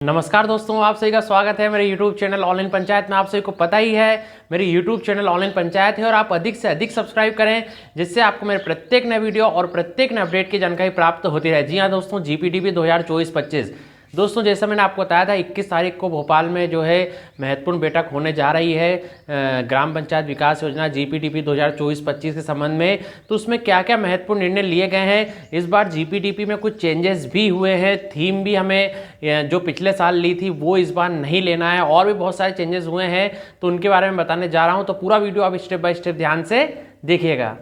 नमस्कार दोस्तों, आप सभी का स्वागत है मेरे YouTube चैनल ऑनलाइन पंचायत में। आप सभी को पता ही है मेरे YouTube चैनल ऑनलाइन पंचायत है और आप अधिक से अधिक सब्सक्राइब करें, जिससे आपको मेरे प्रत्येक नए वीडियो और प्रत्येक नए अपडेट की जानकारी प्राप्त होती रहे। जी हाँ दोस्तों, GPDP 2024-25 दोस्तों, जैसा मैंने आपको बताया था 21 तारीख को भोपाल में जो है महत्वपूर्ण बैठक होने जा रही है ग्राम पंचायत विकास योजना GPDP 2024-25 के संबंध में। तो उसमें क्या क्या महत्वपूर्ण निर्णय लिए गए हैं, इस बार GPDP में कुछ चेंजेस भी हुए हैं। थीम भी हमें जो पिछले साल ली थी वो इस बार नहीं लेना है, और भी बहुत सारे चेंजेस हुए हैं, तो उनके बारे में बताने जा रहा हूँ। तो पूरा वीडियो आप स्टेप बाय स्टेप ध्यान से देखिएगा।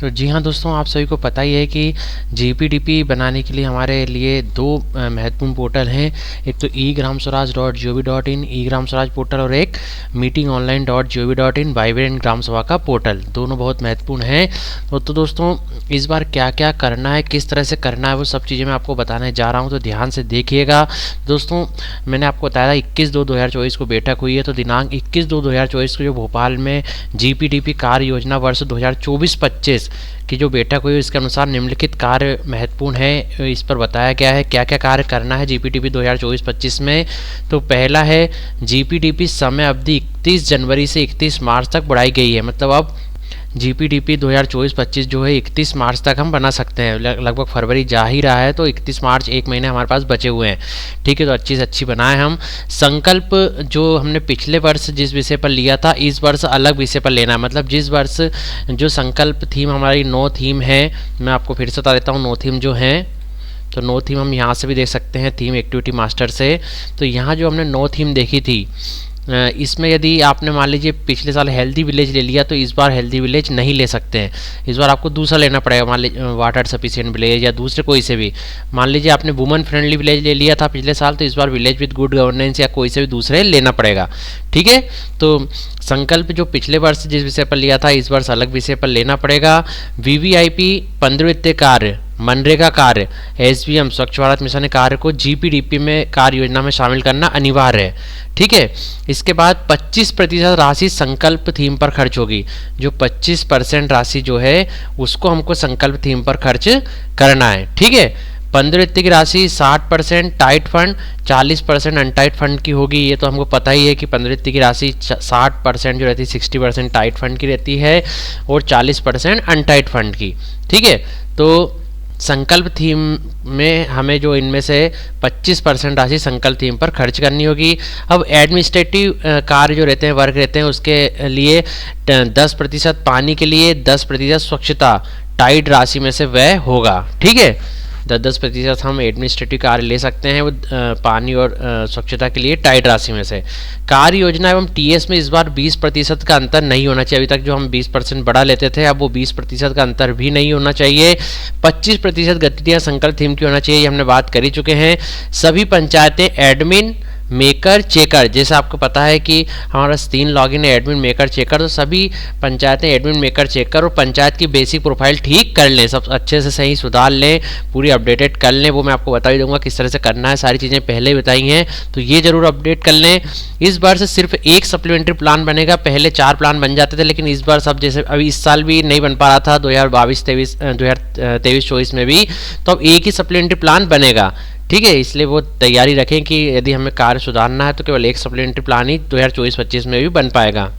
तो जी हाँ दोस्तों, आप सभी को पता ही है कि GPDP बनाने के लिए हमारे लिए दो महत्वपूर्ण पोर्टल हैं। एक तो eGramSwaraj.gov.in ई ग्राम स्वराज पोर्टल और एक meetingonline.gov.in वाइब्रेंट ग्राम सभा का पोर्टल। दोनों बहुत महत्वपूर्ण हैं। तो दोस्तों, इस बार क्या क्या करना है, किस तरह से करना है, वो सब चीज़ें मैं आपको बताने जा रहा हूँ, तो ध्यान से देखिएगा। दोस्तों, मैंने आपको बताया था 21/2/2024 को बैठक हुई है। तो दिनांक 21/2/2024 को जो भोपाल में GPDP कार्य योजना वर्ष 2024-25 की जो बैठक हुई, इसके अनुसार निम्नलिखित कार्य महत्वपूर्ण है। इस पर बताया गया है क्या क्या कार्य करना है GPDP 2024-25 में। तो पहला है, GPDP समय अवधि 31 जनवरी से 31 मार्च तक बढ़ाई गई है। मतलब अब GPDP 2024-25 जो है 31 मार्च तक हम बना सकते हैं। लगभग फरवरी जा ही रहा है, तो 31 मार्च एक महीने हमारे पास बचे हुए हैं। ठीक है, तो अच्छी से अच्छी बनाए हम। संकल्प जो हमने पिछले वर्ष जिस विषय पर लिया था, इस वर्ष अलग विषय पर लेना है। मतलब जिस वर्ष जो संकल्प थीम हमारी 9 थीम है, मैं आपको फिर से बता देता हूँ 9 थीम जो हैं। तो 9 थीम हम यहाँ से भी देख सकते हैं, थीम एक्टिविटी मास्टर से। तो यहाँ जो हमने 9 थीम देखी थी, इसमें यदि आपने मान लीजिए पिछले साल हेल्दी विलेज ले लिया, तो इस बार हेल्दी विलेज नहीं ले सकते हैं। इस बार आपको दूसरा लेना पड़ेगा, मान लीजिए वाटर सफिशिएंट विलेज या दूसरे कोई से भी। मान लीजिए आपने वुमन फ्रेंडली विलेज ले लिया था पिछले साल, तो इस बार विलेज विद गुड गवर्नेंस या कोई से भी दूसरे लेना पड़ेगा। ठीक है, तो संकल्प जो पिछले वर्ष जिस विषय पर लिया था, इस वर्ष अलग विषय पर लेना पड़ेगा। VVIP 15 वित्तीय कार्य, मनरेगा कार्य, SBM स्वच्छ भारत मिशन कार्य को GPDP में कार्य योजना में शामिल करना अनिवार्य है। ठीक है, इसके बाद 25% राशि संकल्प थीम पर खर्च होगी। जो 25% राशि जो है उसको हमको संकल्प थीम पर खर्च करना है। ठीक है, 15 वित्त की राशि 60% टाइट फंड, 40% अनटाइट फंड की होगी। ये तो हमको पता ही है कि 15 वित्त की राशि 60% जो रहती है 60% टाइट फंड की रहती है और 40% अनटाइट फंड की। ठीक है, तो संकल्प थीम में हमें जो इनमें से 25% राशि संकल्प थीम पर खर्च करनी होगी। अब एडमिनिस्ट्रेटिव कार्य जो रहते हैं, वर्क रहते हैं, उसके लिए 10% पानी के लिए 10% स्वच्छता टाइट राशि में से व्यय होगा। ठीक है, 10% हम एडमिनिस्ट्रेटिव कार्य ले सकते हैं वो पानी और स्वच्छता के लिए टाइट राशि में से। कार्य योजना एवं TS में इस बार 20% का अंतर नहीं होना चाहिए। अभी तक जो हम 20% बढ़ा लेते थे, अब वो 20% का अंतर भी नहीं होना चाहिए। 25% गतिविधियां संकल्प थीम की होना चाहिए, ये हमने बात कर ही चुके हैं। सभी पंचायतें एडमिन मेकर चेकर, जैसे आपको पता है कि हमारा 3 लॉगिन है, एडमिन मेकर चेकर, तो सभी पंचायतें एडमिन मेकर चेकर और पंचायत की बेसिक प्रोफाइल ठीक कर लें, सब अच्छे से सही सुधार लें, पूरी अपडेटेड कर लें। वो मैं आपको बता ही दूंगा किस तरह से करना है, सारी चीज़ें पहले ही बताई हैं, तो ये जरूर अपडेट कर लें। इस बार से सिर्फ एक सप्लीमेंट्री प्लान बनेगा। पहले 4 प्लान बन जाते थे, लेकिन इस बार सब जैसे अभी इस साल भी नहीं बन पा रहा था 2023-24 में भी, तो अब एक ही सप्लीमेंट्री प्लान बनेगा। ठीक है, इसलिए वो तैयारी रखें कि यदि हमें कार्य सुधारना है तो केवल एक सप्लीमेंट्री प्लान ही 2024-25 में भी बन पाएगा।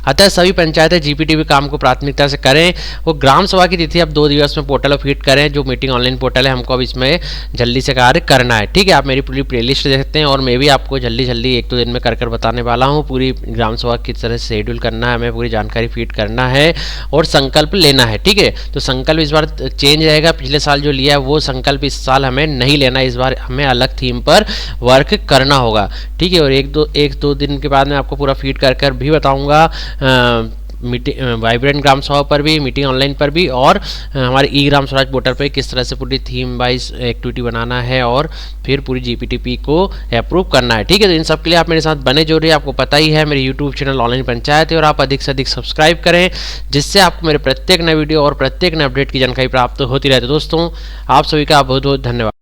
अतः सभी पंचायतें GPDP काम को प्राथमिकता से करें। वो ग्राम सभा की तिथि अब 2 दिवस में पोर्टल पर फीड करें। जो मीटिंग ऑनलाइन पोर्टल है, हमको अब इसमें जल्दी से कार्य करना है। ठीक है, आप मेरी पूरी प्लेलिस्ट देख सकते हैं, और मैं भी आपको जल्दी 1-2 दिन में कर बताने वाला हूँ। पूरी ग्राम सभा किस तरह से शेड्यूल करना है, हमें पूरी जानकारी फीड करना है और संकल्प लेना है। ठीक है, तो संकल्प इस बार चेंज रहेगा। पिछले साल जो लिया है वो संकल्प इस साल हमें नहीं लेना, इस बार हमें अलग थीम पर वर्क करना होगा। ठीक है, और एक दो दिन के बाद मैं आपको पूरा फीड कर भी बताऊँगा मीटिंग वाइब्रेंट ग्राम सभा पर भी, मीटिंग ऑनलाइन पर भी, और हमारे ग्राम स्वराज पोर्टल पर किस तरह से पूरी थीम वाइज एक्टिविटी बनाना है और फिर पूरी GPDP को अप्रूव करना है। ठीक है, तो इन सब के लिए आप मेरे साथ बने जो रहिए। आपको पता ही है मेरे YouTube चैनल ऑनलाइन पंचायत है, और आप अधिक से अधिक सब्सक्राइब करें, जिससे आपको मेरे प्रत्येक नए वीडियो और प्रत्येक नए अपडेट की जानकारी प्राप्त होती रहती है। दोस्तों, आप सभी का बहुत बहुत धन्यवाद।